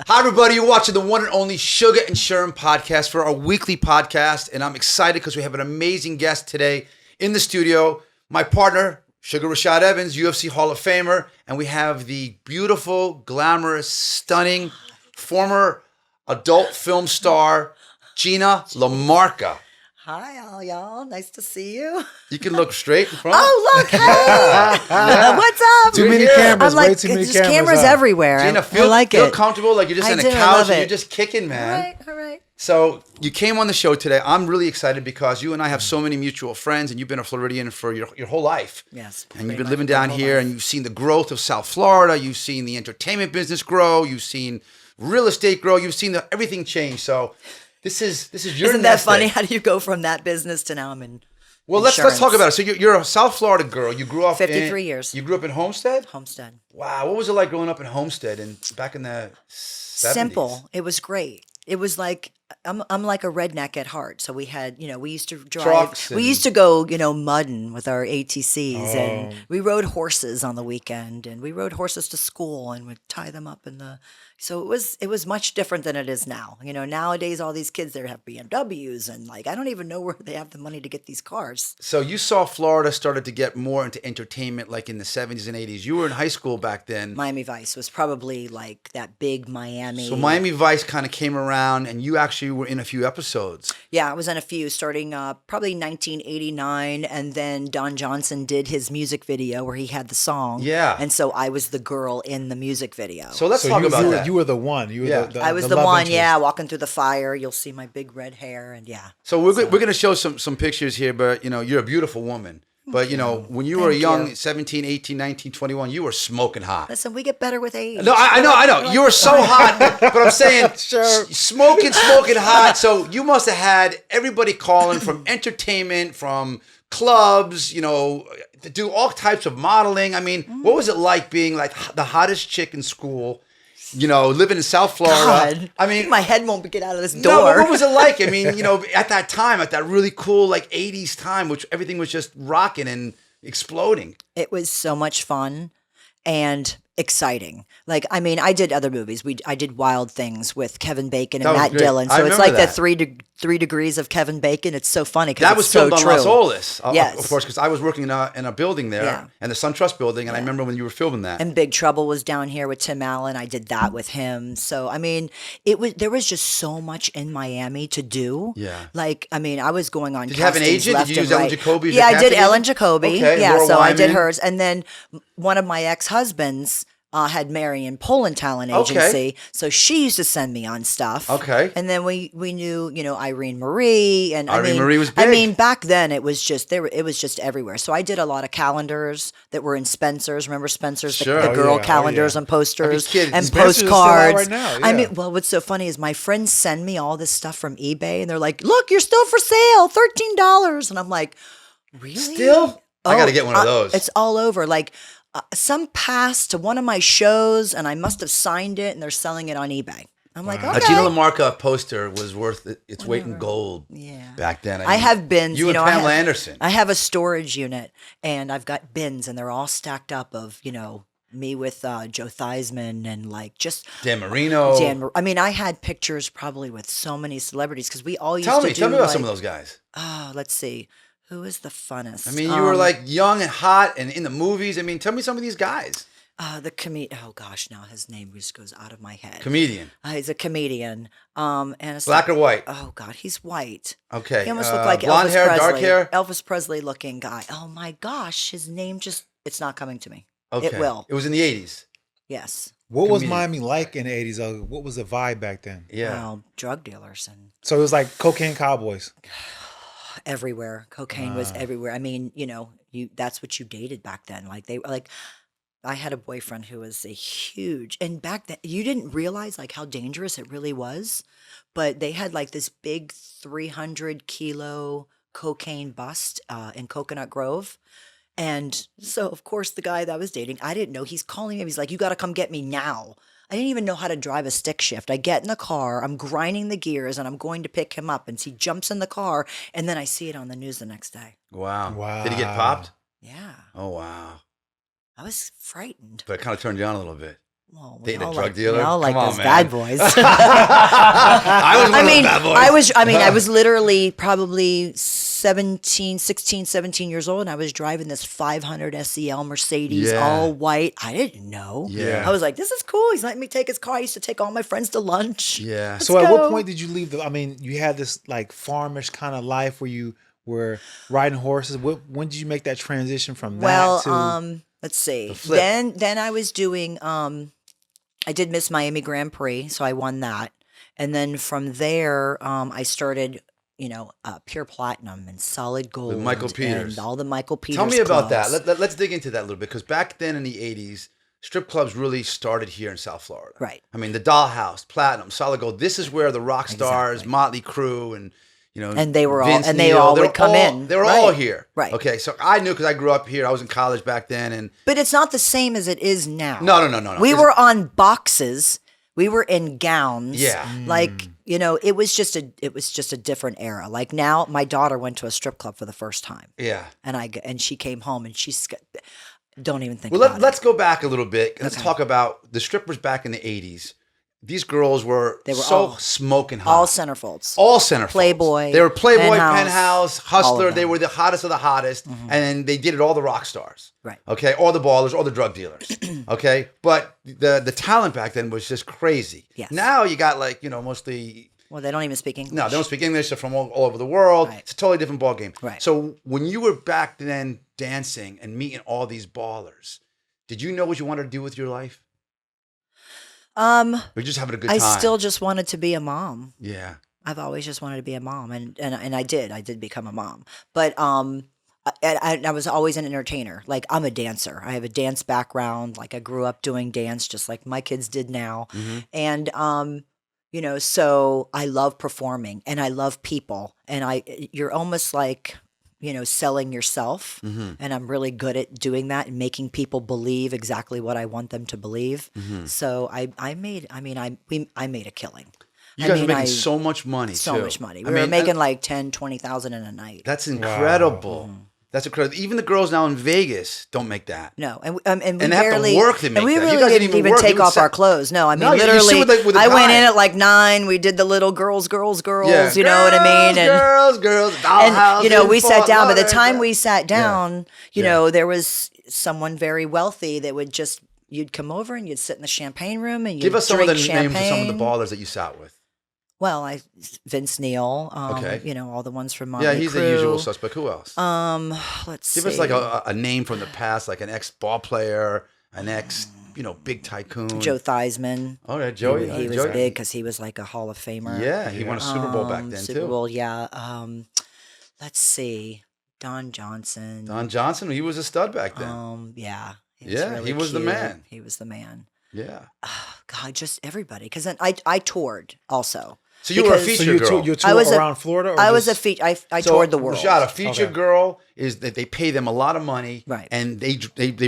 Hi, everybody. You're watching the one and only Suga and Sherm podcast for our weekly podcast. And I'm excited because we have an amazing guest today in the studio. My partner, Sugar Rashad Evans, UFC Hall of Famer. And we have the beautiful, glamorous, stunning, former adult film star, Gina Lamarca. Hi, all y'all. Nice to see you. You can look straight in front. Oh, look. Hey. Yeah. What's up? Too many cameras. I'm like, way too many there's cameras up. everywhere. Gina, I feel like it. comfortable like you're just I on a do, I couch love and it. you're just kicking, man. All right. So you came on the show today. I'm really excited because you and I have so many mutual friends, and you've been a Floridian for your whole life. Yes. And you've been living down here, and you've seen the growth of South Florida. You've seen the entertainment business grow. You've seen real estate grow. You've seen everything change. So this is your Isn't that nest funny? egg. How do you go from that business to now I'm in Well, let's insurance? talk about it. So you're a South Florida girl. You grew up 53 years. You grew up in Homestead? Homestead. Wow. What was it like growing up in Homestead and back in the 70s? Simple. It was great. It was like I'm like a redneck at heart. So we had, we used to drive. Trucks We and- used to go, mudding with our ATCs, and we rode horses on the weekend, and we rode horses to school, and would tie them up in the. So it was much different than it is now. Nowadays all these kids there have BMWs, and I don't even know where they have the money to get these cars. So you saw Florida started to get more into entertainment like in the 70s and 80s. You were in high school back then. Miami Vice was probably like that big Miami. So Miami Vice kind of came around and you actually were in a few episodes. Yeah, I was in a few starting probably 1989, and then Don Johnson did his music video where he had the song. Yeah. And so I was the girl in the music video. So let's talk about that. You were the one. You were Yeah. the I was the love one, interest. walking through the fire. You'll see my big red hair, and So we're going to show some pictures here, but you're a beautiful woman. But when you were Thank young, you. 17, 18, 19, 21, you were smoking hot. Listen, we get better with age. No, I know. You were so hot, but I'm saying smoking hot. So you must have had everybody calling from entertainment, from clubs, to do all types of modeling. I mean, what was it like being like the hottest chick in school, living in South Florida? God, I mean, my head won't get out of this door. no, but what was it like? I mean, at that time, at that really cool 80s time, which everything was just rocking and exploding. It was so much fun and exciting. I did other movies. I did Wild Things with Kevin Bacon That and was Matt great. Dillon. I So it's remember like that. the three degrees of Kevin Bacon. It's so funny because That was it's so filmed on true. Las Olas, Yes. of course, because I was working in a building there, Yeah. and the SunTrust building, and I remember when you were filming that. And Big Trouble was down here with Tim Allen. I did that with him. So there was just so much in Miami to do. Yeah. I was going on. Did you have an castings agent? left Did you use and Ellen right. Jacoby as Yeah, your I did casting Ellen agent? Jacoby. Okay, Yeah, Laura so I did Wyman. hers, and then one of my ex-husbands. Had Marion Poland Talent Okay. Agency, so she used to send me on stuff. Okay. and then we knew Irene Marie, and Irene Marie was big. back then it was just it was just everywhere. So I did a lot of calendars that were in Spencer's. Remember Spencer's, Sure. the Oh, girl yeah. Oh, calendars yeah. and posters kidding. and Spencer's is still out postcards. right now, yeah. Well, what's so funny is my friends send me all this stuff from eBay, and they're like, "Look, you're still for sale, $13," and I'm like, "Really? Still? I gotta get one of those. It's all over. Some passed to one of my shows, and I must have signed it, and they're selling it on eBay. I'm like, A okay. Gina Lamarca poster was worth its weight in gold Yeah. back then. I have bins. You and I Pamela have- Anderson. I have a storage unit, and I've got bins, and they're all stacked up of me with Joe Theismann and just Dan Marino. I had pictures probably with so many celebrities because we all used Tell to me do about some of those guys. let's see, who is the funnest? I mean, you were young and hot and in the movies. I mean, tell me some of these guys. the comedian. Oh gosh, now his name just goes out of my head. Comedian. He's a comedian. And it's Black or white? Oh God, he's white. Okay. He almost looked like blonde Elvis hair, Presley. dark hair? Elvis Presley looking guy. Oh my gosh, his name it's not coming to me. Okay. It will. It was in the 80s. Yes. What was Comedian. Miami like in the 80s? What was the vibe back then? Yeah. Well, drug dealers and So it was like cocaine cowboys. everywhere. Cocaine was everywhere. That's what you dated back then. I had a boyfriend who was a huge, and back then you didn't realize how dangerous it really was, but they had this big 300-kilo cocaine bust in Coconut Grove. And so, of course, the guy that I was dating, I didn't know. He's calling me. He's like, "You got to come get me now." I didn't even know how to drive a stick shift. I get in the car, I'm grinding the gears, and I'm going to pick him up. And he jumps in the car, and then I see it on the news the next day. Wow. Wow. Did he get popped? Yeah. Oh, wow. I was frightened. But it kind of turned you on a little bit. Well, Dating a drug dealer? We all like Come on, those man. bad boys. I was one of the bad boys. I was literally probably 16, 17 years old, and I was driving this 500 SEL Mercedes, Yeah. all white. I didn't know. Yeah. I was like, this is cool. He's letting me take his car. I used to take all my friends to lunch. Yeah. Let's So at go. what point did you leave I mean, you had this like farmish kind of life where you were riding horses. When did you make that transition from that to let's see. flip. Then I was doing I did Miss Miami Grand Prix, so I won that. And then from there, I started, pure platinum and solid gold. With Michael Peters. And all the Michael Peters Tell me about clubs. that. Let's dig into that a little bit, because back then in the 80s, strip clubs really started here in South Florida. Right. I mean, the Dollhouse, Platinum, Solid Gold. This is where the rock stars, Exactly. Motley Crue, and And they were all- Vince and they Neil, all they're would come in. They were all Right. here. Right. Okay, so I knew, because I grew up here. I was in college back then, and But it's not the same as it is now. no. We It's- were on boxes. We were in gowns. Yeah. Like, it was just a different era. Like now, my daughter went to a strip club for the first time. Yeah. And she came home and don't even think Well, about let's go back a little bit. Let's Okay. talk about the strippers back in the 80s. These girls were, They were so all- smoking it. hot. All centerfolds. All centerfolds. Playboy, They were Playboy, Penthouse, Penthouse, all Hustler. of They them. were the hottest of the hottest. And they did it all the rock stars. Right. Okay. All the ballers, all the drug dealers. Okay. But the talent back then was just crazy. Yes. Now you got mostly, Well, they don't even speak English. no, they don't speak English. They're from all over the world. Right. It's a totally different ballgame. Right. So when you were back then dancing and meeting all these ballers, did you know what you wanted to do with your life? Or you just having a good time? I still just wanted to be a mom. Yeah. I've always just wanted to be a mom, and I did become a mom. But I was always an entertainer. Like, I'm a dancer. I have a dance background. Like, I grew up doing dance just like my kids did now. And so I love performing and I love people, and you're almost like, selling yourself. And I'm really good at doing that and making people believe exactly what I want them to believe. So I made a killing. You guys were making so much money, So too. much money. I We were mean, making like 10, 20,000 in a night. That's incredible. That's incredible. Even the girls now in Vegas don't make that. No, and we they have to barely work to make and we that. You really guys didn't didn't even work. take You would off our clothes. No, I mean No, you sit literally. with a I went guy. in at like 9. We did the little girls. Yeah. You know what I mean? And Girls, Dollhouse. and we sat Fort down. By the time Lauderdale. we sat down, Yeah. there was someone very wealthy that would just you'd come over and you'd sit in the champagne room and you'd Give us some of drink the champagne. names of some of the ballers that you sat with. Well, Vince Neil. Okay. All the ones from Yeah, Motley he's the Crue. usual suspect. Who else? Let's Give see. us like a name from the past, like an ex-ball player, an ex, big tycoon. Joe Theismann. All right, Joey. He was big because he was like a Hall of Famer. Yeah, he won a Super Bowl back then, Super too. Bowl, yeah. Let's see. Don Johnson. Don Johnson, he was a stud back then. Yeah. Yeah, he was the cute. man. He was the man. Yeah. God, just everybody. Because then I toured also. So you were a Because- So feature you girl. toured I was around Florida? Or I was a just- feature. I So, toured the world. Rashad, a feature Okay. girl is that they pay them a lot of money, Right. And they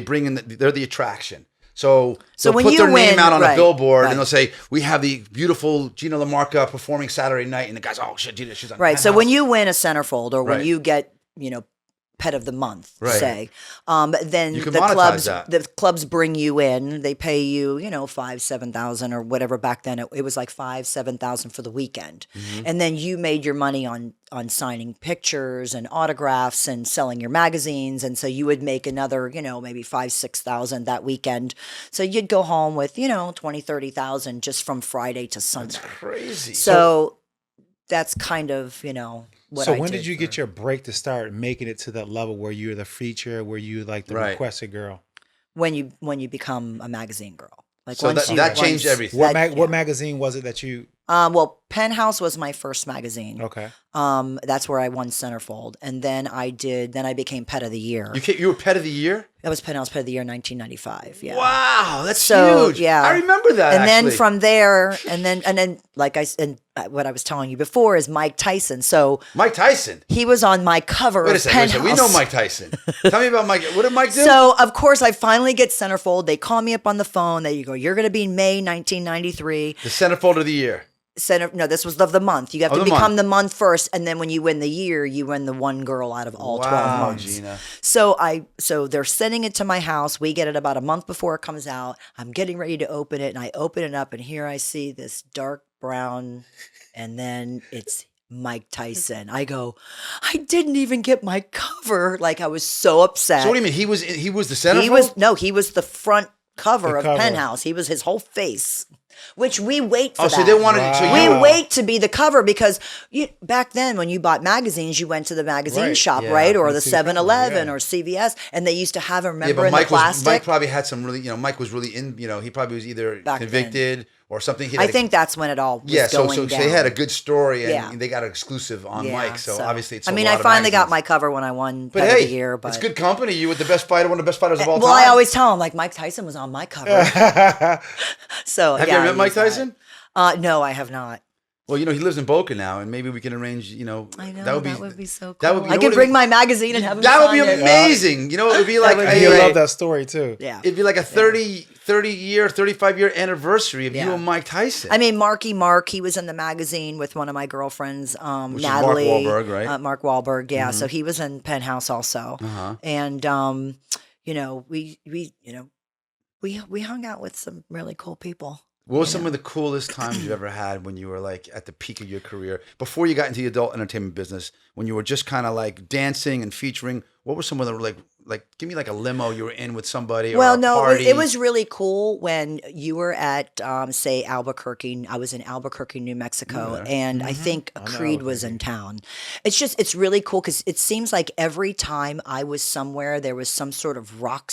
bring in they're the attraction. So they'll when put you their name win- out on a right, billboard, right. and they'll say, "We have the beautiful Gina Lamarca performing Saturday night," and the guys, "Oh shit, Gina, she's on." Right. So Penthouse." when you win a centerfold or when Right. you get, pet of the month, Right. say, then You can the monetize that. clubs bring you in. They pay you, 5,000-7,000 or whatever. Back then it was like 5,000-7,000 for the weekend, Mm-hmm. and then you made your money on signing pictures and autographs and selling your magazines, and so you would make another, maybe 5,000-6,000 that weekend. So you'd go home with 20,000-30,000 just from Friday to Sunday. crazy. So that's kind of what So I when did did you for- get your break to start making it to that level where you're the feature, where you like the Right. requested girl? when you become a magazine girl? Like So once that changed everything. What that- what magazine was it that you? Well, Penthouse was my first magazine. Okay. That's where I won centerfold, and then I became Pet of the Year. You were pet of the year. That was Penthouse Pet of the Year, 1995. Yeah. Wow, that's So, huge. yeah. I remember that. And then actually. from there, and then what I was telling you before is Mike Tyson. So Mike Tyson. he was on my cover Wait a of second. Penthouse. We know Mike Tyson. Tell me about Mike. What did Mike do? So of course I finally get centerfold. They call me up on the phone. They go, "You're going to be in May 1993." The centerfold of the year. center. No, this was of the month. You have to the become month. the month first, and then when you win the year, you win the one girl out of all 12 months. Gina. So they're sending it to my house. We get it about a month before it comes out. I'm getting ready to open it, and I open it up, and here I see this dark brown, and then it's Mike Tyson. I go, I didn't even get my cover. Like, I was so upset. So what do you mean? He was the centerfold? He was the front cover of cover. Penthouse. He was his whole face. Which we wait for that. So they wanted. So We you wait to be the cover because back then when you bought magazines, you went to the magazine Right. shop, Yeah. right? Or You the see the cover, 7-Eleven yeah. or CVS, and they used to have them, Yeah, remember, but in the Mike plastic? probably had some really. Mike was really in. He probably was either Back convicted or something. I think that's when it all was Yeah, so going down. they had a good story, and Yeah. they got an exclusive on Yeah, Mike. So obviously, it's. I finally got my cover when I won But Pet hey, of the Year. But it's good company. You were the best fighter, one of the best fighters of all well, time. I always tell him, like, Mike Tyson was on my cover. So Have you ever met Mike Tyson? No, I have not. Well, he lives in Boca now, and maybe we can arrange. I know that would be so cool. that would be- I you know could what bring it- my magazine and have him That would be sign it. amazing. It would be like would be And you great. love that story too. Yeah. it'd be like a 30-year, 35-year anniversary of you Yeah. and Mike Tyson. I mean, Marky Mark, he was in the magazine with one of my girlfriends, Which is Mark Natalie. Wahlberg, right? Mark Wahlberg, yeah. So he was in Penthouse also. Uh-huh. And, we hung out with some really cool people. What was some of the coolest times you ever had when you were like at the peak of your career before you got into the adult entertainment business? When you were just kind of like dancing and featuring, what were some of the like give me like a limo you were in with somebody or Well, a no, party? it was really cool when you were at, say, Albuquerque. I was in Albuquerque, New Mexico, and I think Creed was in town. It's really cool because it seems like every time I was somewhere, there was some sort of rock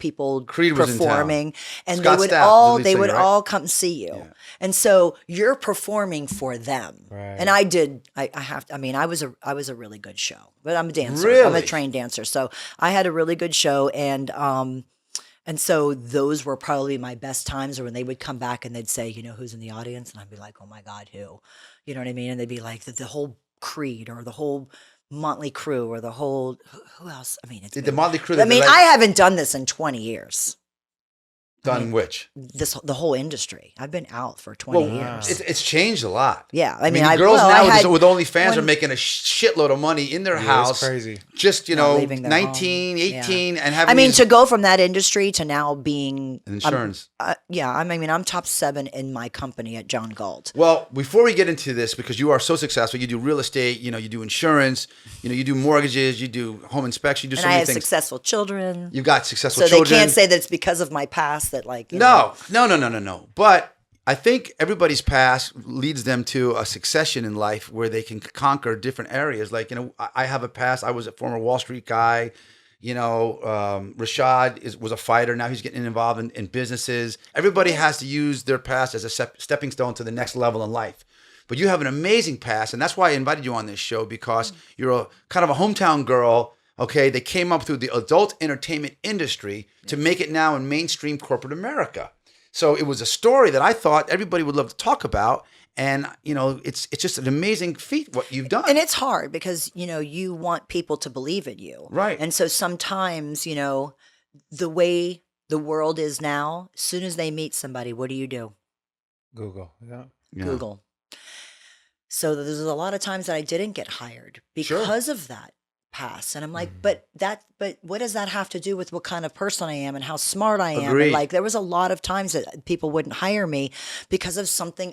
people Creed was in town. performing, and Scott they would Stapp, the all lead they would singer, right? all come see you, and so you're performing for them. Right. And I did. I was a really good show, but I'm a dancer. I'm Really? a trained dancer, so I had a really good show, and so those were probably my best times. Or when they would come back and they'd say, who's in the audience, and I'd be like, oh my God, who? You know what I mean? And they'd be like, the whole Creed or the whole Motley Crue or the whole who else? I mean, the Motley Crue. I haven't done this in 20 years. done which? The whole industry. I've been out for 20 years. It's changed a lot. Yeah, I mean, the girls now had- with OnlyFans are when- making a shitload of money in their Yeah, house. it's crazy. Just Not leaving their 19, home. 18, Yeah. and having. I mean, these- to go from that industry to now being insurance. I'm top 7 in my company at John Galt. Well, before we get into this, because you are so successful, you do real estate, you do insurance, you do mortgages, you do home inspection, you do And so I many have things. successful children. You've got successful So children. they can't say that it's because of my past that No. But I think everybody's past leads them to a succession in life where they can conquer different areas. Like, I have a past. I was a former Wall Street guy. Rashad was a fighter. Now he's getting involved in businesses. Everybody has to use their past as a stepping stone to the next level in life. But you have an amazing past, and that's why I invited you on this show, because you're a kind of a hometown girl. Okay, they came up through the adult entertainment industry to make it now in mainstream corporate America. So it was a story that I thought everybody would love to talk about. And, it's just an amazing feat what you've done. And it's hard because, you want people to believe in you. Right. And so sometimes, the way the world is now, as soon as they meet somebody, what do? Google. Yeah. Yeah. Google. So there's a lot of times that I didn't get hired because of that past. And I'm like, but what does that have to do with what kind of person I am and how smart I am? Agreed. And like, there was a lot of times that people wouldn't hire me because of something,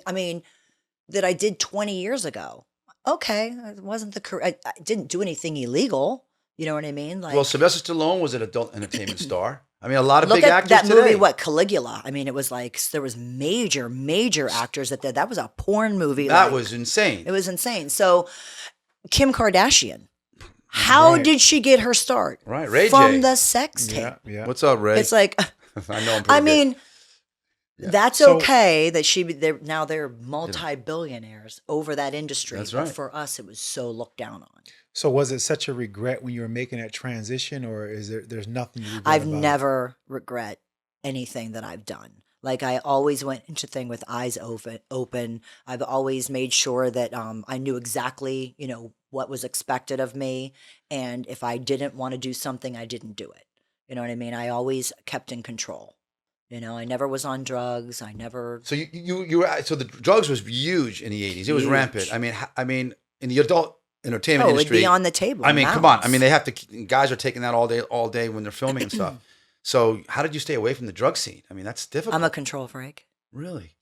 that I did 20 years ago. Okay. It wasn't I didn't do anything illegal. You know what I mean? Like, Well, Sylvester Stallone was an adult entertainment star. A lot of look big at actors that today. movie, Caligula. It was like, there was major actors that did. That was a porn movie. That like, was insane. It was insane. So Kim Kardashian, how Right. did she get her start? Right, Ray From J. the sex tape. Yeah. Yeah. What's up, Ray? It's like, I know I'm pretty good. that's So- okay that they're multi-billionaires over that industry. That's but right. for us, it was so looked down on. So was it such a regret when you were making that transition, or is there's nothing you regret I've about it? never regret anything that I've done. Like, I always went into thing with eyes open. I've always made sure that I knew exactly, what was expected of me. And if I didn't want to do something, I didn't do it. You know what I mean? I always kept in control. You know, I never was on drugs. I never. So you were so the drugs was huge in the 80s. It was Huge. rampant. I mean in the adult entertainment Oh, it'd industry. be on the table. I mean, come on. I mountains. mean, they have to. Guys are taking that all day when they're filming and stuff. So how did you stay away from the drug scene? I mean, that's difficult. I'm a control freak. Really.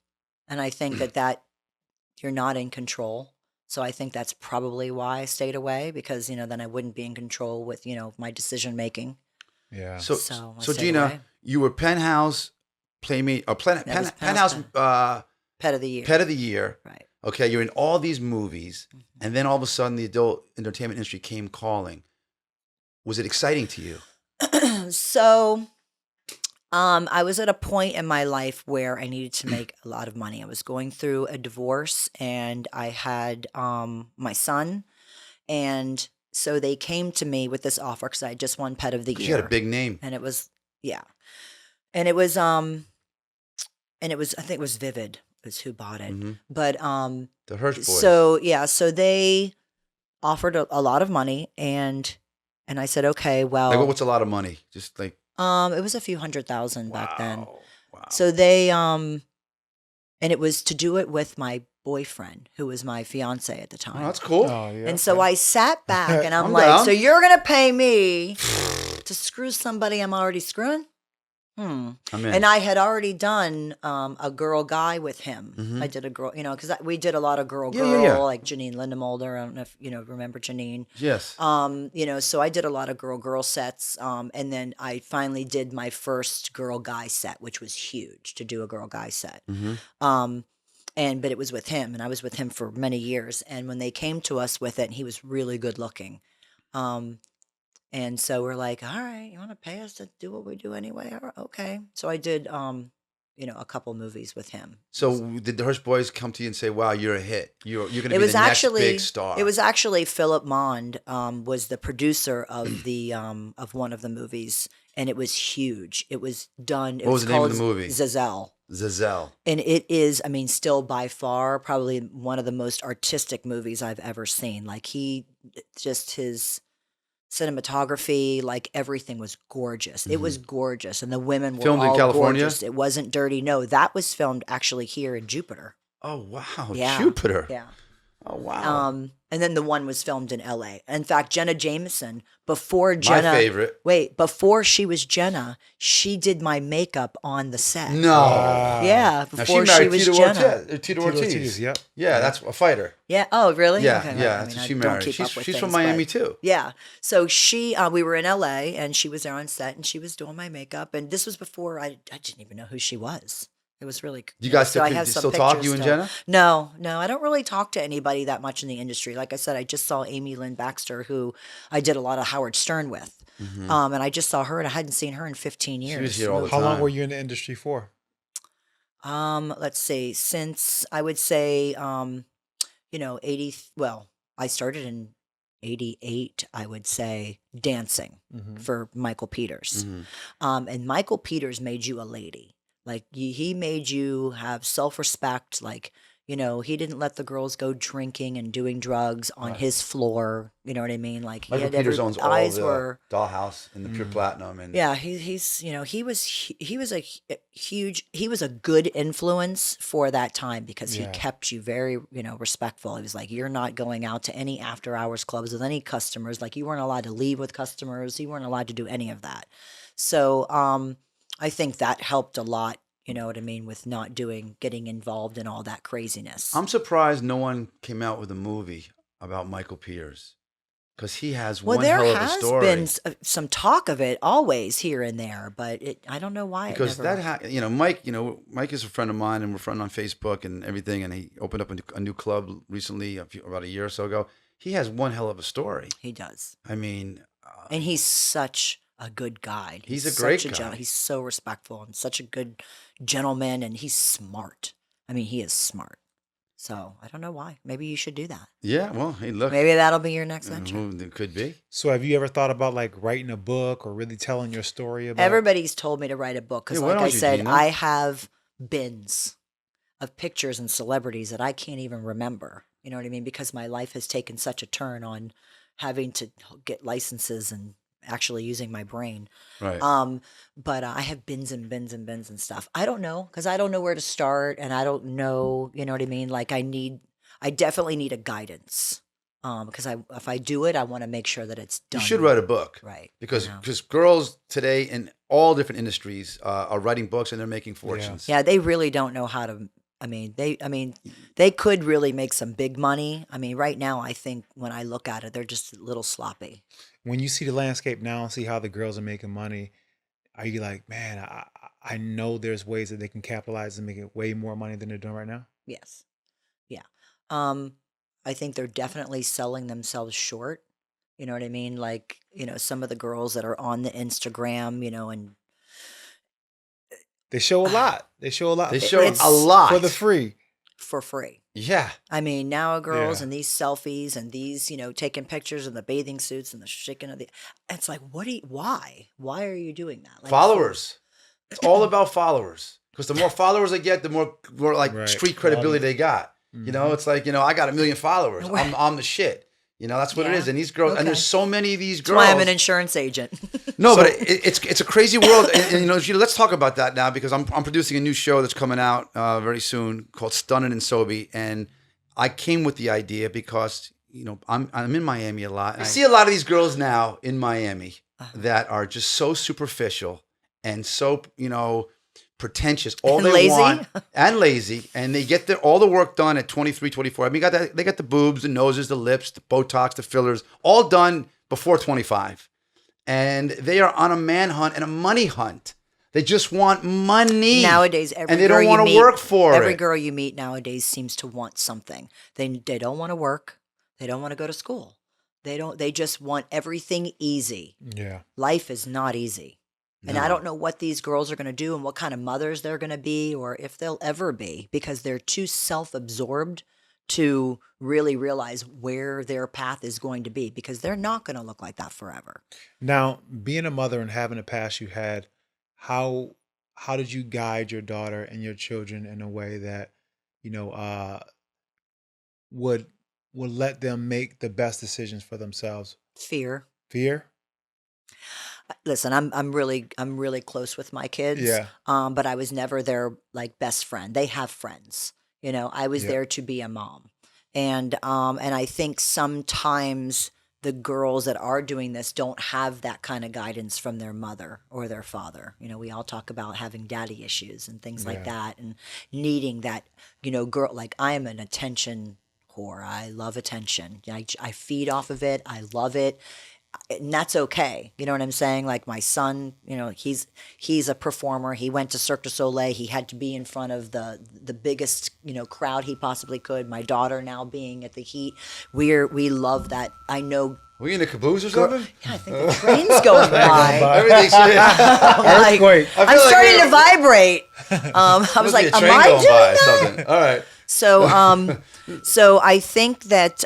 And I think that you're not in control. So I think that's probably why I stayed away, because, you know, then I wouldn't be in control with, you know, my decision making. Yeah. So I so stayed Gina, away. you were Penthouse Playmate or was Penthouse Pet of the year. Pet of the Year. Right. Okay, you're in all these movies, and then all of a sudden the adult entertainment industry came calling. Was it exciting to you? So I was at a point in my life where I needed to make a lot of money. I was going through a divorce, and I had my son, and so they came to me with this offer because I had just won Pet of the Year. You had a big name. And it was, yeah. And it was I think it was Vivid is who bought it. Mm-hmm. But The Hirsch Boys. so they offered a lot of money, and I said, okay, well, like, what's a lot of money? Just like it was a few $100,000 back then. Wow. So they and it was to do it with my boyfriend, who was my fiance at the time. Oh, that's cool. Oh, yeah. And so I sat back and I'm I'm like, down. so you're going to pay me to screw somebody I'm already screwing? I'm in. And I had already done a girl guy with him. Mhm. I did a girl, you know, because we did a lot of girl, Yeah. like Janine Lindemulder. I don't know if, you know, remember Janine. Yes. You know, so I did a lot of girl sets. And then I finally did my first girl guy set, which was huge to do a girl guy set. Mm-hmm. But it was with him, and I was with him for many years. And when they came to us with it, and he was really good looking. And so we're like, all right, you want to pay us to do what we do anyway? All right, okay. So I did, you know, a couple movies with him. So did the Hirsch Boys come to you and say, "Wow, you're a hit. You're going to be It was the next actually big star"? It was actually Philip Mond was the producer of the of one of the movies, and it was huge. It was done. What was the name of the called movie? Zazelle. Zazelle. And it is, I mean, still by far probably one of the most artistic movies I've ever seen. Like his cinematography, like everything was gorgeous. It was gorgeous, and the women were Filmed in all California? gorgeous. It wasn't dirty. No, that was filmed actually here in Jupiter. Oh wow, Yeah. Jupiter. Yeah. Oh wow. And then the one was filmed in L.A. In fact, Jenna Jameson, before Jenna, My favorite. Wait, before she was Jenna, she did my makeup on the set. No. Yeah, Now before she she married was Tito Jenna. Ortiz. Tito Ortiz. Yep. Yeah, that's a fighter. Yeah. Oh, really? Yeah, Okay, yeah. I That's mean, who I she don't married. keep up with She's from things, Miami but- too. Yeah. So we were in LA, and she was there on set, and she was doing my makeup. And this was before I didn't even know who she was. It was really. You guys so I still, have some still talk, pictures you and still. Jenna? No, I don't really talk to anybody that much in the industry. Like I said, I just saw Amy Lynn Baxter, who I did a lot of Howard Stern with. And I just saw her, and I hadn't seen her in 15 years. She was here all the How long time. were you in the industry for? Let's see, since I would say, 80, well, I started in 88, I would say, dancing for Michael Peters. And Michael Peters made you a lady. Like he made you have self-respect. Like, he didn't let the girls go drinking and doing drugs on his floor. You know what I mean? Like Michael Peters owns all the Dollhouse and the Pure Platinum, and yeah, he was a good influence for that time because he kept you very, respectful. He was like, you're not going out to any after hours clubs with any customers. Like you weren't allowed to leave with customers. You weren't allowed to do any of that. So, I think that helped a lot, you know what I mean, with not getting involved in all that craziness. I'm surprised no one came out with a movie about Michael Peters because he has one hell of a story. There has been some talk of it always here and there, but I don't know why. Because Mike is a friend of mine, and we're friends on Facebook and everything, and he opened up a new club recently, about a year or so ago. He has one hell of a story. He does. I mean, and he's such a good guy. He's a great guy. He's so respectful and such a good gentleman, and he's smart. I mean, he is smart. So I don't know why. Maybe you should do that. Yeah, well, hey, look. Maybe that'll be your next venture. It could be. So have you ever thought about like writing a book or really telling your story about? Everybody's told me to write a book because, Yeah, like I said, Gina? I have bins of pictures and celebrities that I can't even remember. You know what I mean? Because my life has taken such a turn on having to get licenses and actually using my brain. Right. But I have bins and bins and bins and stuff. I don't know because I don't know where to start, and I don't know, you know what I mean? Like I definitely need a guidance. Because if I do it, I want to make sure that it's done. You should write a book. Right. Because girls today in all different industries are writing books and they're making fortunes. Yeah, they really don't know how to. They could really make some big money. I mean, right now, I think when I look at it, they're just a little sloppy. When you see the landscape now and see how the girls are making money, are you like, man, I know there's ways that they can capitalize and make it way more money than they're doing right now? Yes. Yeah. I think they're definitely selling themselves short. You know what I mean? Like, some of the girls that are on the Instagram, and they show a lot. They show a lot. They show a lot for the free. For free. Yeah. I mean, now girls and these selfies and these, taking pictures in the bathing suits and the shaking of it's like, why? Why are you doing that? Like, followers. It's all about followers. Because the more followers they get, the more street credibility they got. It's like, I got 1 million followers. I'm the shit. That's what it is. And these girls, and there's so many of these girls. That's why I'm an insurance agent. No, but it's a crazy world. And Gina, let's talk about that now because I'm producing a new show that's coming out very soon called Stunning and Sobe. And I came with the idea because, I'm in Miami a lot. And I see a lot of these girls now in Miami that are just so superficial and so, pretentious. All they lazy. Want and lazy, and they get all the work done at 23, 24. I mean, they got the boobs, the noses, the lips, the Botox, the fillers, all done before 25, and they are on a man hunt and a money hunt. They just want money nowadays, and they don't want to work for it. Every girl you meet nowadays seems to want something. They don't want to work. They don't want to go to school. They just want everything easy. Yeah, life is not easy. And I don't know what these girls are going to do and what kind of mothers they're going to be or if they'll ever be because they're too self-absorbed to really realize where their path is going to be because they're not going to look like that forever. Now, being a mother and having a past you had, how did you guide your daughter and your children in a way that, would let them make the best decisions for themselves? Fear. Listen, I'm really close with my kids. Yeah. But I was never their best friend. They have friends. I was there to be a mom. And I think sometimes the girls that are doing this don't have that kind of guidance from their mother or their father. We all talk about having daddy issues and things like that and needing that, girl, like I am an attention whore. I love attention. I feed off of it. I love it. And that's okay. You know what I'm saying? Like my son, he's a performer. He went to Cirque du Soleil. He had to be in front of the biggest, crowd he possibly could. My daughter now being at the Heat. We love that. I know. Were you in a caboose or something? Yeah, I think the train's going by. Everything's earthquake. I'm starting to vibrate. I was like, am I doing that? Something. All right. So I think that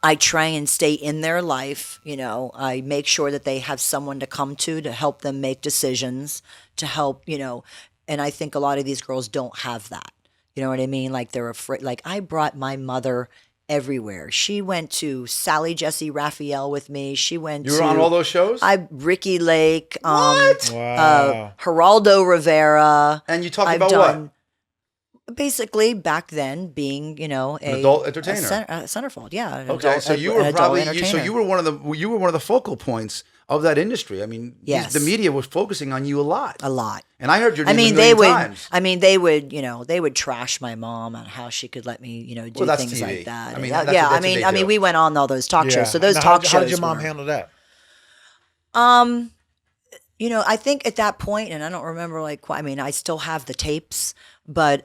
I try and stay in their life. I make sure that they have someone to come to help them make decisions, to help, and I think a lot of these girls don't have that. You know what I mean? Like they're afraid. Like I brought my mother everywhere. She went to Sally Jesse Raphael with me. She went You were on all those shows? Ricky Lake. What? Wow. Geraldo Rivera. And you talked about what? Basically, back then, being an adult entertainer, centerfold, yeah. Okay, so you were one of the focal points of that industry. I mean, yes. The media was focusing on you a lot, and I heard your name times. They would trash my mom on how she could let me, do things TV. like that. I mean, I mean, we went on all those talk shows. So those talk shows. How did your mom handle that? I think at that point, and I don't remember I still have the tapes, but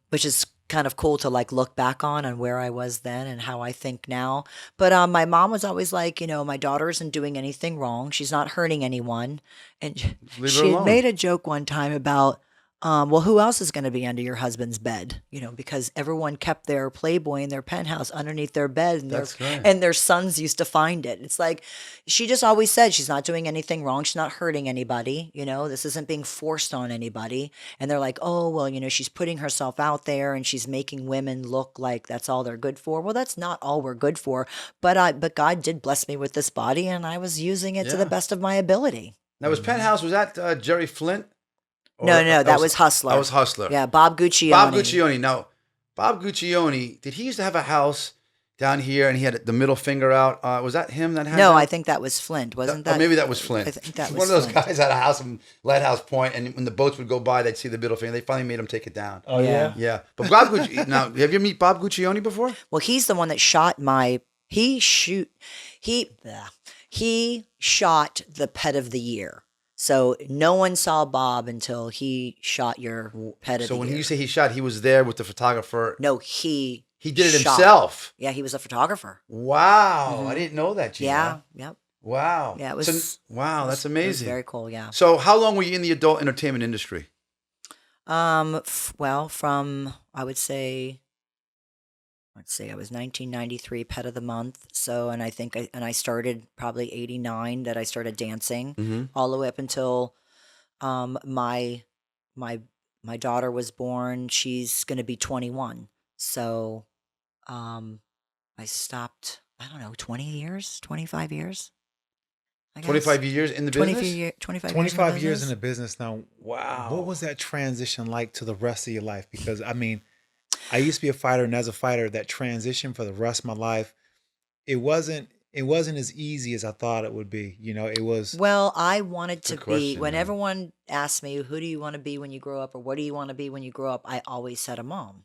which is kind of cool to look back on where I was then and how I think now. But my mom was always like, my daughter isn't doing anything wrong. She's not hurting anyone. And she had made a joke one time about well, who else is going to be under your husband's bed? Because everyone kept their Playboy in their penthouse underneath their bed, and That's right. their sons used to find it. It's like she just always said she's not doing anything wrong. She's not hurting anybody. This isn't being forced on anybody. And they're like, oh, well, she's putting herself out there and she's making women look like that's all they're good for. Well, that's not all we're good for. But God did bless me with this body, and I was using it to the Yeah. best of my ability. Now, was Penthouse, was that Jerry Flint? Or No, that was Hustler. That was Hustler. Yeah, Bob Guccione. Bob Guccione. Now, Bob Guccione, did he used to have a house down here and he had the middle finger out? Was that him that had No, that? I think that was Flint. Wasn't that? Or maybe that was Flint. I think that was one of those Flint. guys had a house in Lighthouse Point, and when the boats would go by, they'd see the middle finger. They finally made him take it down. Oh Yeah. Yeah. But Bob Guccione, now, have you met Bob Guccione before? Well, he's the one that shot he shot the pet of the year. So no one saw Bob until he shot your pet of So the when year. you say he shot, he was there with the photographer. No, he He did it shot. himself. Yeah, he was a photographer. Wow. I didn't know that, Gina. Yeah, yep. Wow. Yeah, it was. Wow, that's It was amazing. very cool. Yeah. So how long were you in the adult entertainment industry? Well, from I would say, let's see, I was 1993 Pet of the Month. So, and I think I started probably 89 that I started dancing Mm-hmm. all the way up until my my daughter was born. She's going to be 21. So, I stopped. I don't know, 20 years, 25 years. I guess. 25 years in the business? 25 25 years in the the business now. Wow. What was that transition like to the rest of your life? Because I mean, I used to be a fighter, and as a fighter, that transition for the rest of my life, it wasn't as easy as I thought it would be. It was. Well, I wanted to Good be, question, when yeah. everyone asked me, who do you want to be when you grow up, or what do you want to be when you grow up? I always said a mom.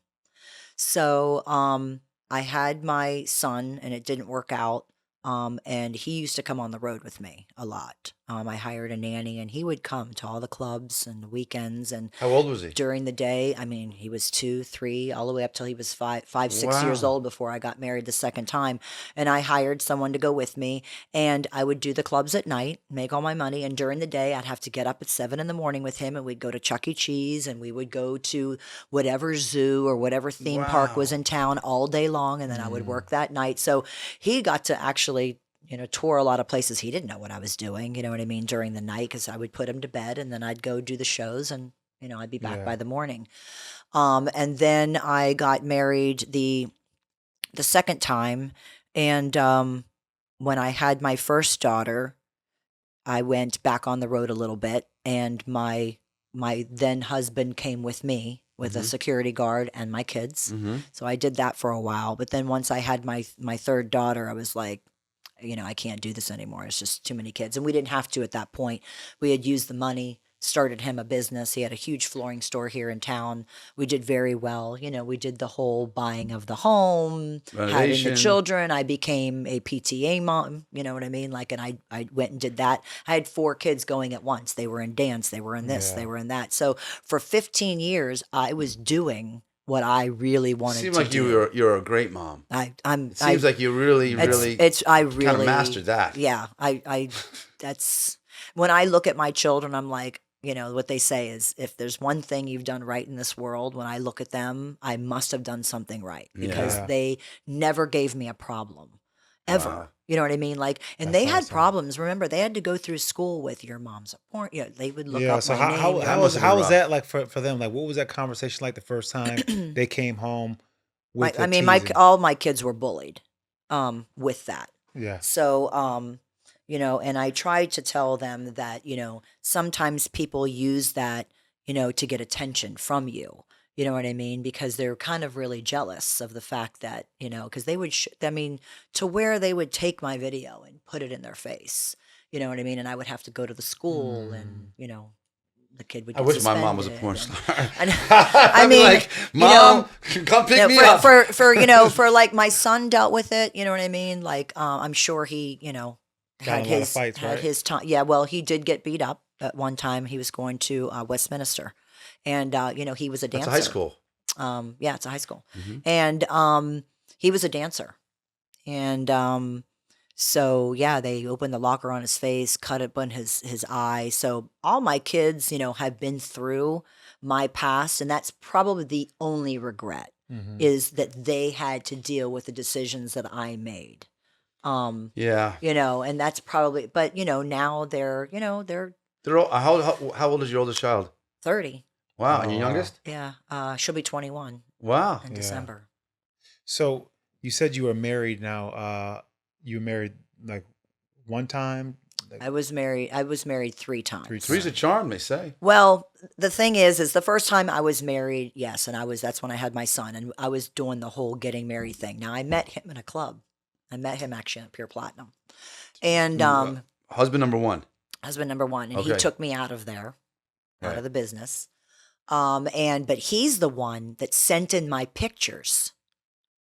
So I had my son, and it didn't work out. And he used to come on the road with me a lot. I hired a nanny, and he would come to all the clubs and the weekends. And How old was he? during the day, I mean, he was 2, 3, all the way up till he was 5, 6 years Wow. old before I got married the second time. And I hired someone to go with me, and I would do the clubs at night, make all my money. And during the day, I'd have to get up at 7 in the morning with him, and we'd go to Chuck E. Cheese, and we would go to whatever zoo or whatever theme park was Wow. in town all day long. And then I would work that night. So he got to actually tour a lot of places. He didn't know what I was doing, you know what I mean, during the night, because I would put him to bed, and then I'd go do the shows, and I'd be back Yeah. by the morning. And then I got married the second time, and when I had my first daughter, I went back on the road a little bit, and my then husband came with me with a security guard and my kids. Mm-hmm. So I did that for a while. But then once I had my third daughter, I was like, I can't do this anymore. It's just too many kids. And we didn't have to at that point. We had used the money, started him a business. He had a huge flooring store here in town. We did very well. We did the whole buying of the home, having the Renovation. children. I became a PTA mom, you know what I mean? Like, and I went and did that. I had 4 kids going at once. They were in dance. They were in this. Yeah. They were in that. So for 15 years, I was doing what I really wanted Seems to like do. you're a great mom. I'm. It seems like you really, really I kind really of mastered that. Yeah, I that's when I look at my children, I'm like, what they say is, if there's one thing you've done right in this world, when I look at them, I must have done something right, because Yeah. they never gave me a problem, ever. Wow. You know what I mean? Like, and That's they had awesome. problems. Remember, they had to go through school with your mom's porn. They would look Yeah. up So my name. how That was must have been was rough. that like for them? Like, what was that conversation like the first time they came home? With I the mean, teasing? all my kids were bullied with that. Yeah. So, and I tried to tell them that, sometimes people use that, to get attention from you. You know what I mean? Because they're kind of really jealous of the fact that, because they would, to where they would take my video and put it in their face. You know what I mean? And I would have to go to the school, and, the kid would I get wish my mom was a porn suspended, star. and- I'd be mean, like, Mom, come pick me up. for like my son dealt with it, you know what I mean? Like, I'm sure he, Got in had a lot of his fights, had right? his time. Yeah, well, he did get beat up at one time. He was going to Westminster, and he was a That's dancer. a high school. Yeah, it's a high school, Mhm. and he was a dancer, and So yeah, they opened the locker on his face, cut open his eye. So all my kids, have been through my past, and that's probably the only regret Mhm. is that they had to deal with the decisions that I made. Yeah. And that's probably, but now they're They're all, how old is your oldest child? 30. Wow. Oh, And your wow. youngest? Yeah, she'll be 21 Wow. in Yeah. December. So you said you were married now. You were married like one time? Like I was married 3 three times. Three's a times. charm, they say. Well, the thing is the first time I was married, yes, and that's when I had my son, and I was doing the whole getting married thing. Now I met him in a club. I met him actually at Pure Platinum, and Husband number one. husband number one, and he Okay. took me out of there, out Right. of the business. But he's the one that sent in my pictures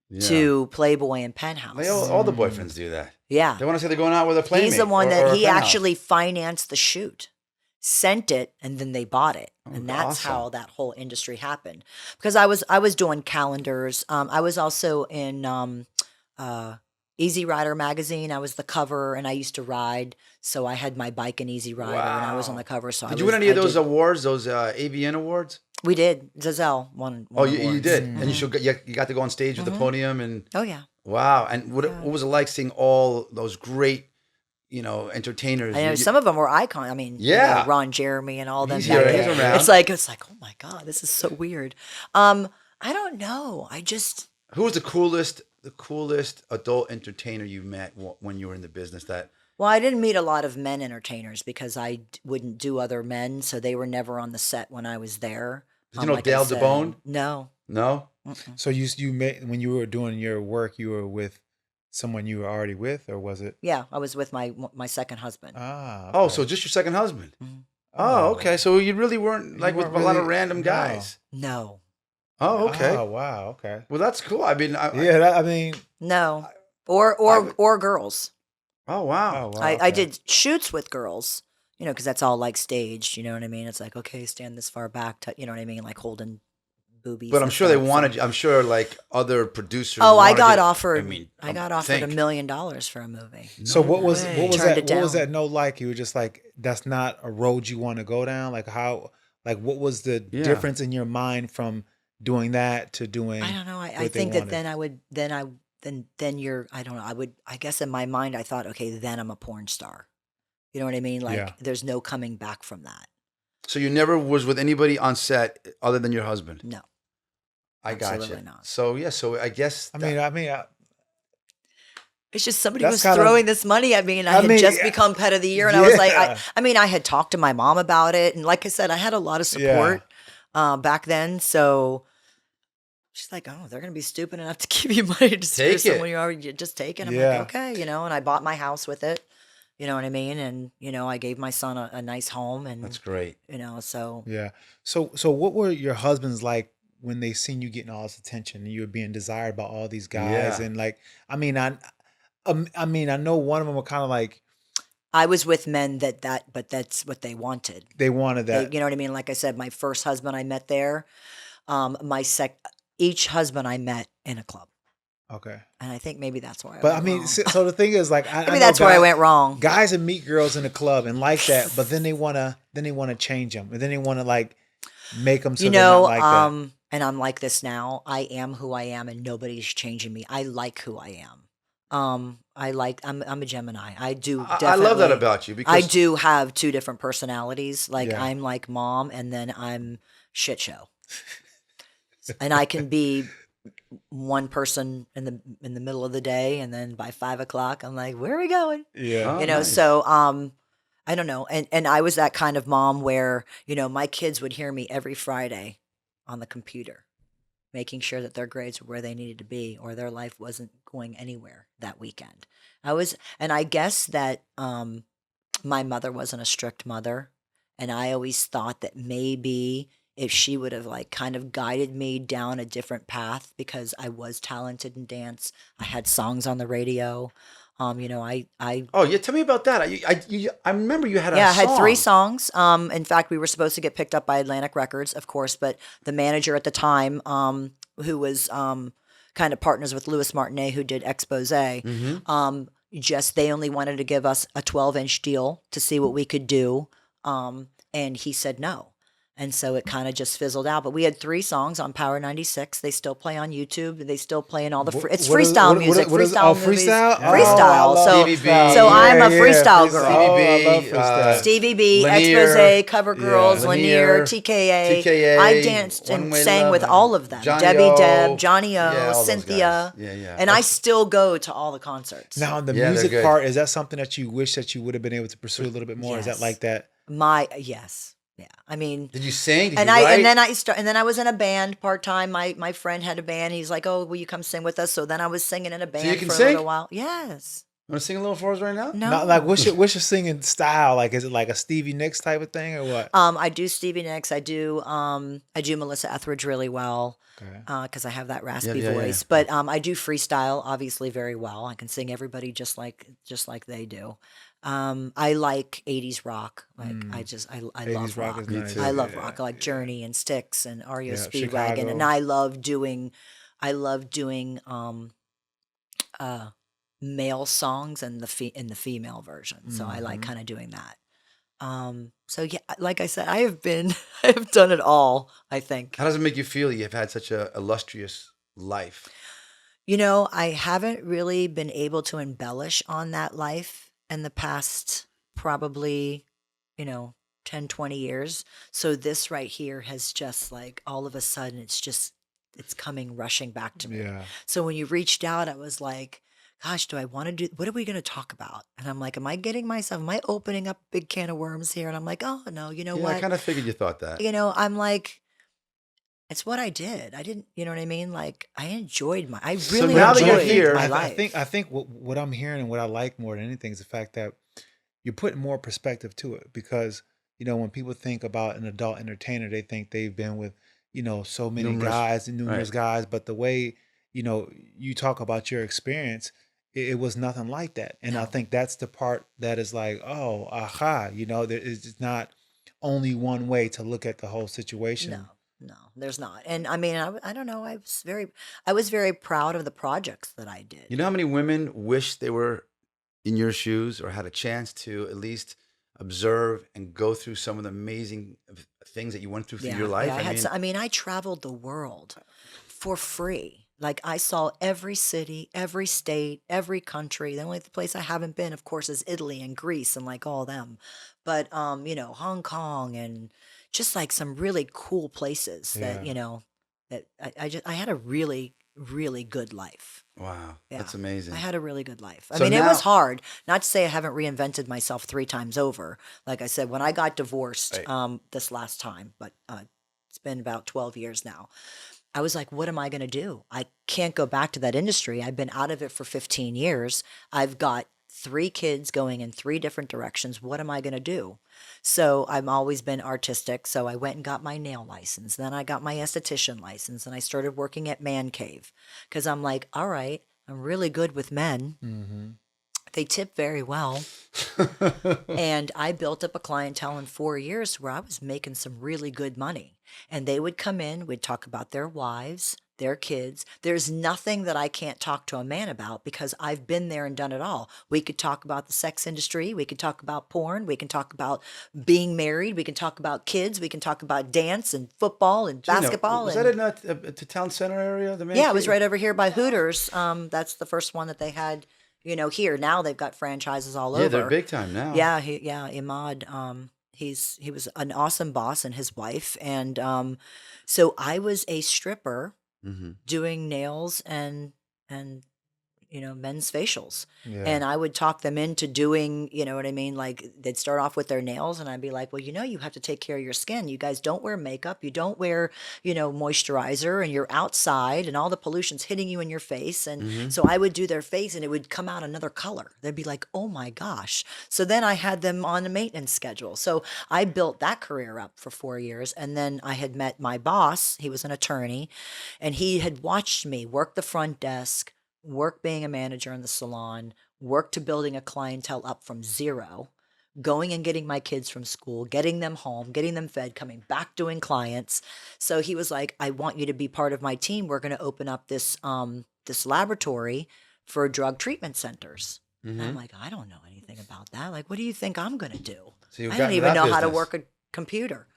Yeah. to Playboy and Penthouse. All the boyfriends do that. Yeah, They want to say they're going out with a playmate. he's the one or that a he penthouse. actually financed the shoot, sent it, and then they bought it, Oh, and that's awesome. how that whole industry happened. Because I was doing calendars. I was also in Easy Rider magazine. I was the cover, and I used to ride, so I had my bike in Easy Rider, and I was on Wow. the cover. So Did I you was, win any of I those did- awards, those AVN awards? We did. Giselle won. Oh, you awards. did. Mm. And you got to go on stage with the podium and Oh yeah. wow. And what was it like seeing all those great, entertainers? I know some of them were icons. I mean, Yeah. Ron Jeremy and all them. He's back here, then. he's around. It's like, oh my God, this is so weird. I don't know. Who was the coolest adult entertainer you met when you were in the business? Well, I didn't meet a lot of men entertainers because I wouldn't do other men, so they were never on the set when I was there. Did you know like I Dale said. DeBone? No. No? So you met when you were doing your work, you were with someone you were already with, or was it? Yeah, I was with my second husband. Ah. Oh, okay. so just your second husband. Mhm. Oh, okay. So you really weren't You like with weren't a lot of really- random no. guys. No. Oh, okay. Oh, wow. Okay. Well, that's cool. I mean, Yeah. I mean. No. I would- Or girls. oh, wow. Oh, wow. I okay. did shoots with girls, because that's all like staged, you know what I mean? It's like, okay, stand this far back, you know what I mean? Like holding boobies. But I'm and sure they stuff, so- wanted. I'm sure like other producers. Oh, I wanted got you- offered. I mean, I got offered think. $1 million for a movie. So No what was way. what was Turned that? it What was down. that note like? You were just like, that's not a road you want to go down. Like how? Like what was the Yeah. difference in your mind from doing that to doing? I don't know. I what they think that wanted? then I would then you're I don't know. I guess in my mind I thought, okay, then I'm a porn star. You know what I mean? Like Yeah. there's no coming back from that. So you never was with anybody on set other than your husband. No. I got you. Absolutely not. So yeah. So I guess. I mean, It's just somebody That's was kinda- throwing this money at me, and I I had mean, just yeah. become pet of the year, and I was like, Yeah. I mean, I had talked to my mom about it, and like I said, I had a lot of support back then. So she's like, "Oh, they're gonna be stupid enough to give you money to screw Take it. someone you already just taken." I'm Yeah. like, okay, and I bought my house with it. You know what I mean? And I gave my son a nice home, and That's great. so yeah. So what were your husbands like when they seen you getting all this attention and you were being desired by all these guys? Yeah. And like, I mean, I know one of them were kind of like I was with men but that's what they wanted. they wanted They, that. you know what I mean? Like I said, my first husband I met there. Each husband I met in a club, Okay. and I think maybe that's why. But I went mean, wrong. so the thing is, like, I maybe know that's where I guys- went wrong. Guys that meet girls in the club and like that, but then they wanna change them, and then they wanna like make them so You they're know, not like that. and I'm like this now. I am who I am, and nobody's changing me. I like who I am. I'm a Gemini. I do. I love that definitely- about you because I do have two different personalities. Like Yeah. I'm like mom, and then I'm shit show. And I can be one person in the middle of the day, and then by 5 o'clock, I'm like, where are we going? Yeah. Oh, You know, nice. so I don't know. And I was that kind of mom where, my kids would hear me every Friday on the computer, making sure that their grades were where they needed to be or their life wasn't going anywhere that weekend. And I guess that my mother wasn't a strict mother. And I always thought that maybe if she would have like kind of guided me down a different path because I was talented in dance, I had songs on the radio. I Oh yeah, tell me about that. I remember you had a yeah, I had song. 3 songs. In fact, we were supposed to get picked up by Atlantic Records, of course, but the manager at the time, who was kind of partners with Louis Martinet, who did Expose, Mhm. they only wanted to give us a 12-inch deal to see what we could do. And he said no. And so it kind of just fizzled out. But we had 3 songs on Power 96. They still play on YouTube. They still play in all the it's freestyle music. Freestyle movies. Freestyle? Freestyle. Oh, So Stevie B. so I'm a Yeah, freestyle freestyle. girl. Oh, I love Stevie B, freestyle. Stevie B, Lanier. Expose, Cover Girls, Lanier, Lanier, TKA. TKA, I danced One and Way to sang Love, with all of them. Johnny Debbie O. Deb, Johnny O, Yeah, all those Cynthia. guys. Yeah. And I still go to all the concerts. Now, the Yeah, they're music good. part, is that something that you wish that you would have been able to pursue a little bit more? Is that Yes. like that? Yes. Yeah. I mean, Did you sing? Did and you I write? and then I was in a band part time. My friend had a band. He's like, "Oh, will you come sing with us?" So then I was singing in a band you can for a sing? little while. Yes. Want to sing a little for us right now? No. Not like what's your singing style? Like, is it like a Stevie Nicks type of thing or what? I do Stevie Nicks. I do Melissa Etheridge really well Okay. because I have that raspy yeah. voice. But I do freestyle obviously very well. I can sing everybody just like they do. I like 80s rock. Like I love 80s rock rock. is nice. I love Yeah, rock. I like Journey and Styx and REO Yeah, Speedwagon, Chicago. and I love doing male songs and in the female version. So I like kind of doing that. So yeah, like I said, I have done it all, I think. How does it make you feel you've had such a illustrious life? You know, I haven't really been able to embellish on that life in the past probably, 10, 20 years. So this right here has just like all of a sudden it's coming rushing back to me. Yeah. So when you reached out, I was like, gosh, do I want to do, what are we going to talk about? And I'm like, am I opening up a big can of worms here? And I'm like, oh no, you know Yeah, what? I kind of figured you thought that. I'm like, it's what I did. I didn't, you know what I mean? Like I really So now that you're enjoyed here, my I life. think what I'm hearing and what I like more than anything is the fact that you're putting more perspective to it, because when people think about an adult entertainer, they think they've been with so many numerous right. guys, but the way you talk about your experience, it was nothing like that. And I think that's the part that is like, oh, aha, there is not only one way to look at the whole situation. No, there's not. And I mean, I don't know. I was very proud of the projects that I did. You know how many women wish they were in your shoes or had a chance to at least observe and go through some of the amazing things that you went through your life? Yeah, I traveled the world for free. Like I saw every city, every state, every country. The only place I haven't been, of course, is Italy and Greece and like all them. But Hong Kong and just like some really cool places that, that I had a really, really good life. Wow, Yeah. that's amazing. I had a really good life. I So mean, it now- was hard. Not to say I haven't reinvented myself 3 times over. Like I said, when I got divorced this last time, but it's been about 12 years now, I was like, what am I going to do? I can't go back to that industry. I've been out of it for 15 years. I've got 3 kids going in 3 different directions. What am I going to do? So I've always been artistic. So I went and got my nail license. Then I got my esthetician license and I started working at Man Cave because I'm like, all right, I'm really good with men. Mm-hmm. They tip very well. And I built up a clientele in 4 years where I was making some really good money. And they would come in, we'd talk about their wives, their kids. There's nothing that I can't talk to a man about because I've been there and done it all. We could talk about the sex industry. We could talk about porn. We can talk about being married. We can talk about kids. We can talk about dance and football and basketball. Was that in the town center area? Yeah, it was right over here by Hooters. That's the first one that they had, here. Now they've got franchises all over. Yeah, they're big time now. Yeah, Imad. He was an awesome boss and his wife. And so I was a stripper doing nails and men's facials. Yeah. And I would talk them into doing, you know what I mean? Like they'd start off with their nails and I'd be like, well, you have to take care of your skin. You guys don't wear makeup. You don't wear, moisturizer, and you're outside and all the pollution's hitting you in your face. And so I would do their face and it would come out another color. They'd be like, oh my gosh. So then I had them on a maintenance schedule. So I built that career up for 4 years. And then I had met my boss. He was an attorney and he had watched me work the front desk, work being a manager in the salon, work to building a clientele up from zero, going and getting my kids from school, getting them home, getting them fed, coming back doing clients. So he was like, I want you to be part of my team. We're going to open up this laboratory for drug treatment centers. And I'm like, I don't know anything about that. Like, what do you think I'm going to do? So you I got don't into even that know how to business. work a computer.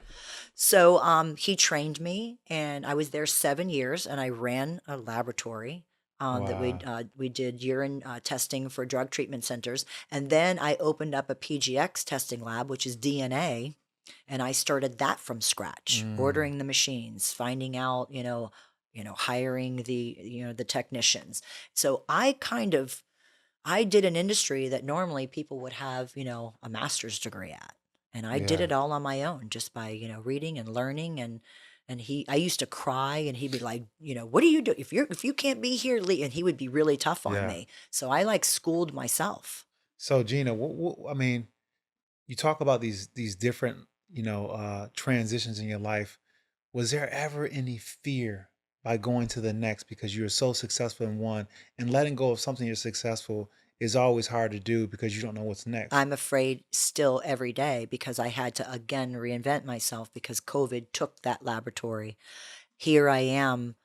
So he trained me, and I was there 7 years, and I ran a laboratory that we did urine testing for drug treatment centers, and then I opened up a PGX testing lab, which is DNA, and I started that from scratch, ordering the machines, finding out, hiring the technicians. So I did an industry that normally people would have, a master's degree at. And I did Yeah. it all on my own just by, reading and learning I used to cry and he'd be like, what do you do if you can't be here, leave. And he would be really tough on Yeah. me. So I like schooled myself. So Gina, I mean, you talk about these different, transitions in your life. Was there ever any fear by going to the next because you were so successful in one, and letting go of something you're successful is always hard to do because you don't know what's next? I'm afraid still every day because I had to again reinvent myself because COVID took that laboratory. Here I am,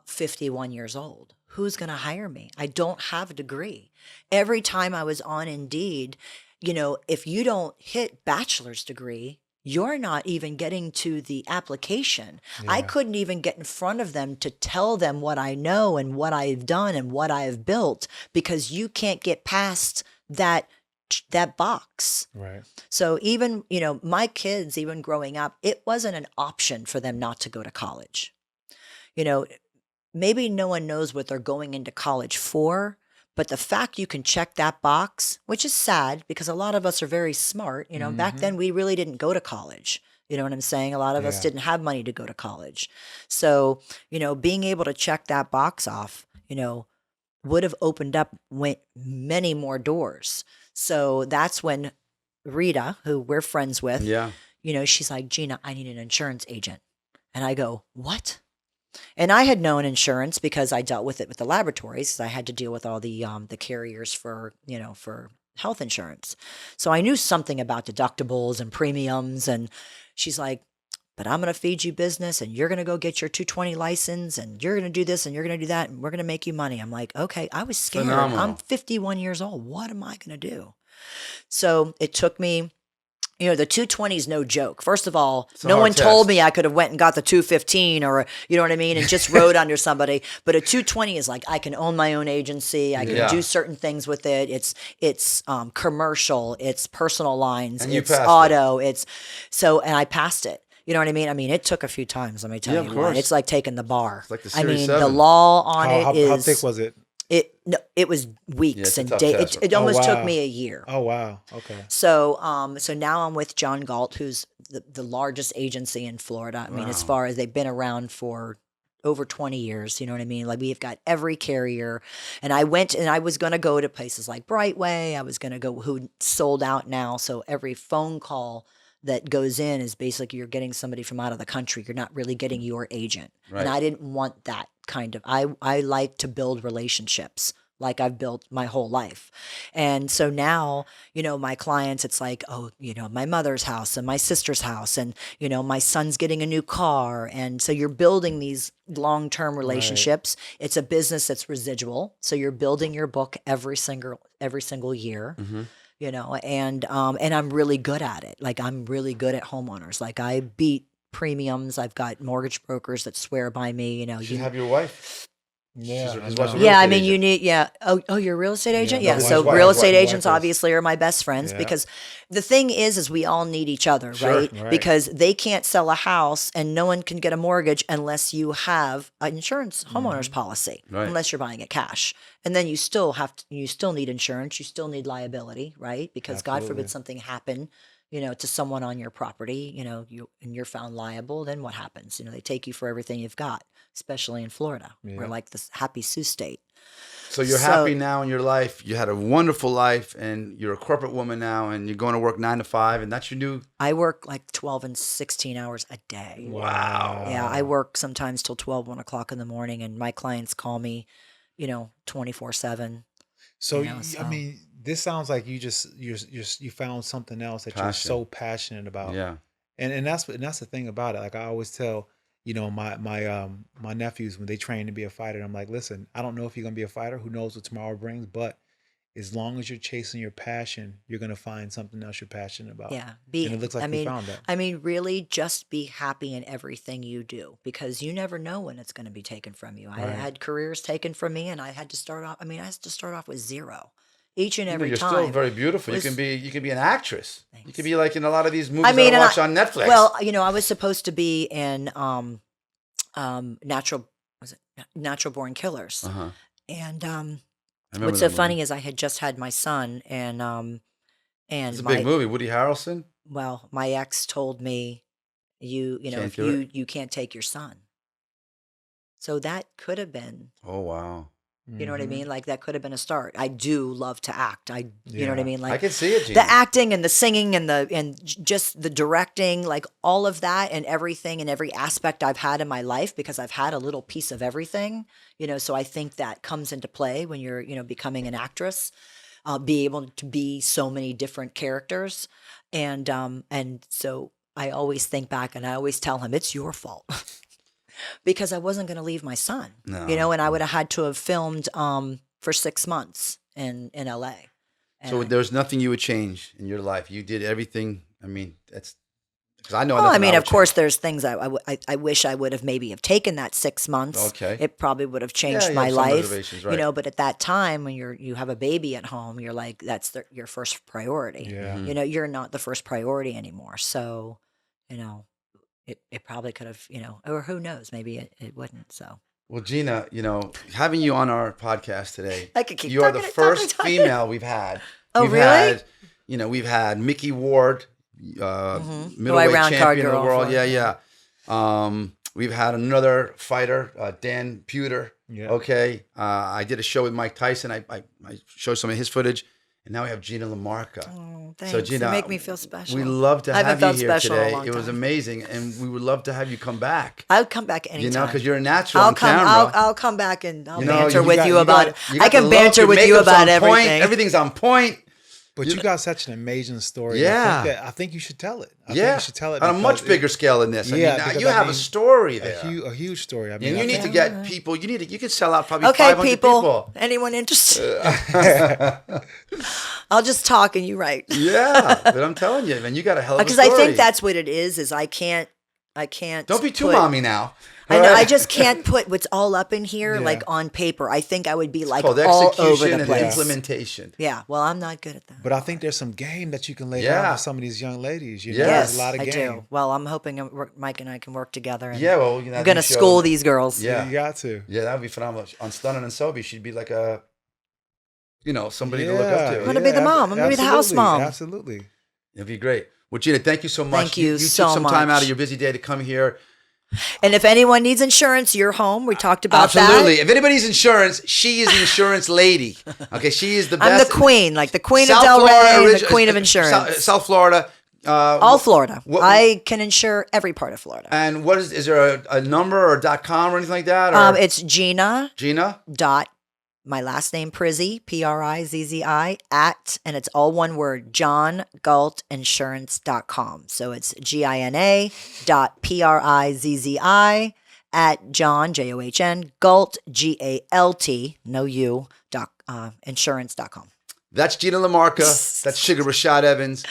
51 years old. Who's going to hire me? I don't have a degree. Every time I was on Indeed, if you don't hit bachelor's degree, you're not even getting to the application. I Yeah. couldn't even get in front of them to tell them what I know and what I've done and what I've built because you can't get past that box. Right. So even, my kids, even growing up, it wasn't an option for them not to go to college. Maybe no one knows what they're going into college for, but the fact you can check that box, which is sad because a lot of us are very smart. Back then we really didn't go to college. You know what I'm saying? A lot of us Yeah. didn't have money to go to college. So, being able to check that box off, would have opened up many more doors. So that's when Rita, who we're friends with, Yeah. she's like, Gina, I need an insurance agent. And I go, what? And I had known insurance because I dealt with it with the laboratories. 'Cause I had to deal with all the carriers for health insurance. So I knew something about deductibles and premiums. And she's like, but I'm going to feed you business and you're going to go get your 220 license and you're going to do this and you're going to do that and we're going to make you money. I'm like, okay, I was scared. Phenomenal. I'm 51 years old. What am I going to do? So it took me, the 220 is no joke. First of all, It's a no hard one told test. me I could have went and got the 215 or, you know what I mean? And just rode under somebody. But a 220 is like, I can own my own agency. I can Yeah. do certain things with it. It's commercial. It's personal lines. And you it's passed it. auto. And I passed it. You know what I mean? I mean, it took a few times. Let me tell Yeah, you of what. course. It's like taking the bar. It's like the I Series mean, 7. the law on How it is. how thick was it? It was Yeah, weeks it's a and tough days. test. It almost took wow. me a year. Oh wow. Okay. So now I'm with John Galt, who's the largest agency in Florida. I mean, as Wow. far as they've been around for over 20 years, you know what I mean? Like we've got every carrier. And I was going to go to places like Brightway. I was going to go who sold out now. So every phone call that goes in is basically you're getting somebody from out of the country. You're not really getting your agent. Right. And I didn't want that kind of, I like to build relationships like I've built my whole life. And so now, my clients, it's like, oh, my mother's house and my sister's house and, my son's getting a new car. And so you're building these long-term relationships. It's a business that's residual. So you're building your book every single year. Mm-hmm. And I'm really good at it. Like I'm really good at homeowners. Like I beat premiums. I've got mortgage brokers that swear by me. You should have your wife. Yeah. His I wife's a know. real Yeah, I estate mean, you agent. need, yeah. Oh, you're a real estate agent? Yeah, Yeah. no, So his wife- real his estate wife agents is. obviously are my best friends Yeah. because the thing is we all need each other, Sure. right? Right. Because they can't sell a house and no one can get a mortgage unless you have an insurance homeowner's policy, Right. unless you're buying it cash. And then you still need insurance. You still need liability, right? Because God Absolutely. forbid something happen, to someone on your property, and you're found liable, then what happens? They take you for everything you've got, especially in Florida. Yeah. We're like this happy Sioux state. So you're So- happy now in your life. You had a wonderful life, and you're a corporate woman now, and you're going to work 9 to 5, and that's your new. I work like 12 and 16 hours a day. Wow. Yeah, I work sometimes till 12, 1 o'clock in the morning, and my clients call me, 24/7. So, You know, so- I mean, this sounds like you found something else that you're Passion. so passionate about. Yeah. And that's the thing about it. Like I always tell, my nephews when they train to be a fighter, I'm like, listen, I don't know if you're gonna be a fighter. Who knows what tomorrow brings? But as long as you're chasing your passion, you're going to find something else you're passionate about. Yeah. And it looks like you found that. I mean, really just be happy in everything you do, because you never know when it's going to be taken from you. I Right. had careers taken from me, and I had to start off, I had to start off with zero each and You know, every you're time. still very beautiful. was- You can be an actress. You Thanks. could be like in a lot of these movies I mean, that I and watch on Netflix. Well, I was supposed to be in Natural Born Killers. Uh-huh. And I remember what's that so funny movie. is I had just had my son, and It's a my big movie. Woody Harrelson. my ex told me, you know, Can't if do you can't take your son. So that could have been, Oh wow. you know what I Mhm. mean? Like that could have been a start. I do love to act. You know what I Yeah. mean? I Like can see it, Gina. the acting and the singing and just the directing, like all of that and everything and every aspect I've had in my life, because I've had a little piece of everything, so I think that comes into play when you're, becoming an actress, be able to be so many different characters. And so I always think back and I always tell him it's your fault because I wasn't going to leave my son, No. and I would have had to have filmed, for 6 months in LA. So And there's nothing you would change in your life. You did everything. I mean, that's because I know. Well, nothing I mean, would of course, change. there's things I wish I would have maybe have taken that 6 months. Okay. It probably would have Yeah, changed you my have some life, reservations, right. But at that time, when you have a baby at home, you're like, that's your first priority. Yeah. Mhm. You're not the first priority anymore. So, it probably could have, or who knows, maybe it wouldn't. So Well, Gina, having you on our podcast today, I could keep you are the talking, first talking. female we've had. Oh, We've really? Had, we've had Mickey Ward, Who I middleweight round card champion of the girl world. for. Yeah. We've had another fighter, Dan Pewter. Yeah. Okay. I did a show with Mike Tyson. I showed some of his footage. And now we have Gina Lamarca. Oh, thanks. So, Gina, you make me feel special. We love to I haven't have you felt here special in a today. long It was time. amazing. And we would love to have you come back. I'll come back anytime. Because you're a natural I'll on come. camera. I'll come back and I'll You know, banter you with got- you you about. got- You I got can the banter look, with your you makeup's about on point, everything. Everything's on point. But you got such an amazing story. Yeah. I think you should tell it. I Yeah. think you should tell it On a much because bigger scale than this. Yeah, I mean, because you I have a mean, story there. a huge story. I mean, And I you need think- to get people. You can sell out probably Okay, 500 people. Anyone interested? I'll just talk and you write. Yeah, but I'm telling you, man, you got a hell of a Because story. I think that's what it is I can't. Don't be too put- mommy now. I know. All I right? just can't put what's all up in here Yeah. like on paper. I think I would be like called all over execution the and place. implementation. Yeah. Well, I'm not good at that. But I think there's some game that you can lay Yeah. down for some of these young ladies. You know, Yes. there's a lot of I game. do. Well, I'm hoping Mike and I can work together. And Yeah, well, I'm gonna school these girls. Yeah. You got to. Yeah, that would be phenomenal. On Stunning and Sobe, she'd be like somebody to look up to. I'm gonna be the mom. I'm gonna be the house mom. Absolutely. It'd be great. Well, Gina, thank you so much. Thank you You so took some time out much. of your busy day to come here. And if anyone needs insurance, you're home. We talked about Absolutely. that. If anybody's insurance, she is the insurance lady. Okay, she is the I'm best. the queen, like the queen South of Del Florida Rey, and the origi- queen of insurance. South Florida. All Florida. what- I can insure every part of Florida. And what is there a number or .com or anything like that? Or It's Gina Gina? dot my last name Prizzi, Prizzi at, and it's all one word, johnggaltinsurance.com. So it's GINA.PRIZZI at John, JOHN, Galt, GALT, no U, insurance.com. That's Gina Lamarca. That's Sugar Rashad Evans.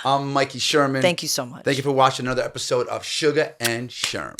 I'm Mikey Sherman. Thank you so much. Thank you for watching another episode of Sugar and Sherm.